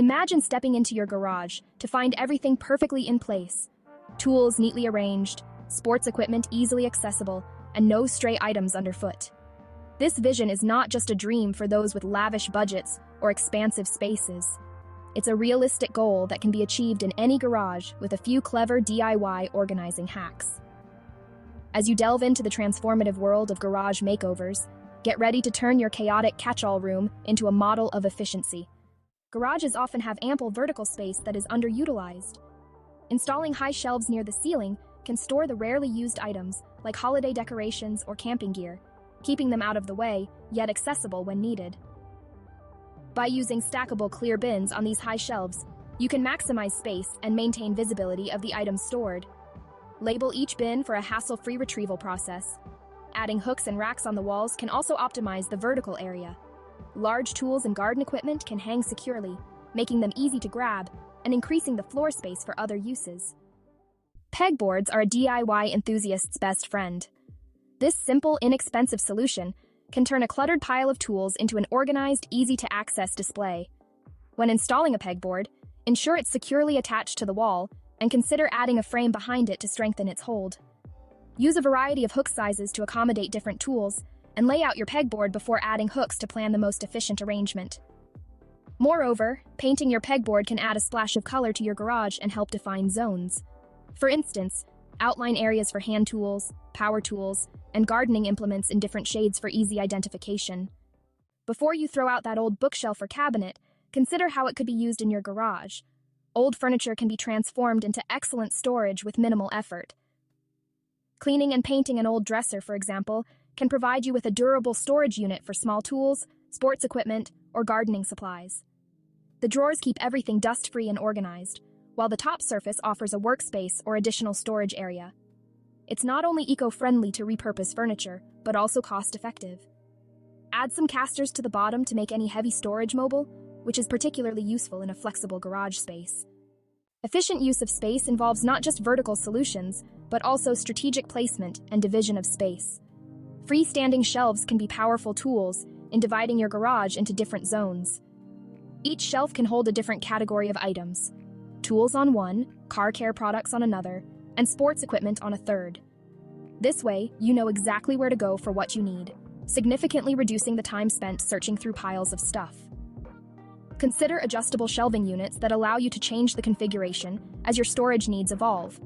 Imagine stepping into your garage to find everything perfectly in place. Tools neatly arranged, sports equipment easily accessible, and no stray items underfoot. This vision is not just a dream for those with lavish budgets or expansive spaces. It's a realistic goal that can be achieved in any garage with a few clever DIY organizing hacks. As you delve into the transformative world of garage makeovers, get ready to turn your chaotic catch-all room into a model of efficiency. Garages often have ample vertical space that is underutilized. Installing high shelves near the ceiling can store the rarely used items, like holiday decorations or camping gear, keeping them out of the way, yet accessible when needed. By using stackable clear bins on these high shelves, you can maximize space and maintain visibility of the items stored. Label each bin for a hassle-free retrieval process. Adding hooks and racks on the walls can also optimize the vertical area. Large tools and garden equipment can hang securely, making them easy to grab and increasing the floor space for other uses. Pegboards are a DIY enthusiast's best friend. This simple, inexpensive solution can turn a cluttered pile of tools into an organized, easy-to-access display. When installing a pegboard, ensure it's securely attached to the wall and consider adding a frame behind it to strengthen its hold. Use a variety of hook sizes to accommodate different tools, and lay out your pegboard before adding hooks to plan the most efficient arrangement. Moreover, painting your pegboard can add a splash of color to your garage and help define zones. For instance, outline areas for hand tools, power tools, and gardening implements in different shades for easy identification. Before you throw out that old bookshelf or cabinet, consider how it could be used in your garage. Old furniture can be transformed into excellent storage with minimal effort. Cleaning and painting an old dresser, for example, can provide you with a durable storage unit for small tools, sports equipment, or gardening supplies. The drawers keep everything dust-free and organized, while the top surface offers a workspace or additional storage area. It's not only eco-friendly to repurpose furniture, but also cost-effective. Add some casters to the bottom to make any heavy storage mobile, which is particularly useful in a flexible garage space. Efficient use of space involves not just vertical solutions, but also strategic placement and division of space. Freestanding shelves can be powerful tools in dividing your garage into different zones. Each shelf can hold a different category of items: tools on one, car care products on another, and sports equipment on a third. This way, you know exactly where to go for what you need, significantly reducing the time spent searching through piles of stuff. Consider adjustable shelving units that allow you to change the configuration as your storage needs evolve.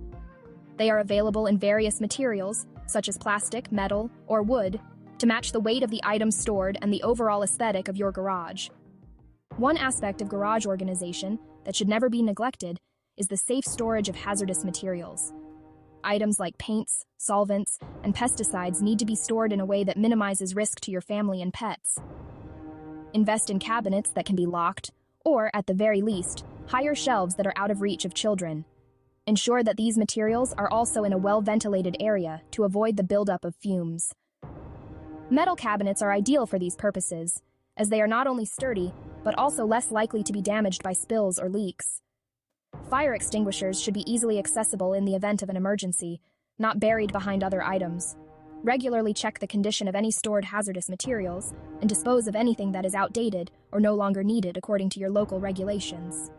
They are available in various materials, such as plastic, metal, or wood, to match the weight of the items stored and the overall aesthetic of your garage. One aspect of garage organization that should never be neglected is the safe storage of hazardous materials. Items like paints, solvents, and pesticides need to be stored in a way that minimizes risk to your family and pets. Invest in cabinets that can be locked, or, at the very least, hire shelves that are out of reach of children. Ensure that these materials are also in a well-ventilated area to avoid the buildup of fumes. Metal cabinets are ideal for these purposes, as they are not only sturdy, but also less likely to be damaged by spills or leaks. Fire extinguishers should be easily accessible in the event of an emergency, not buried behind other items. Regularly check the condition of any stored hazardous materials and dispose of anything that is outdated or no longer needed according to your local regulations.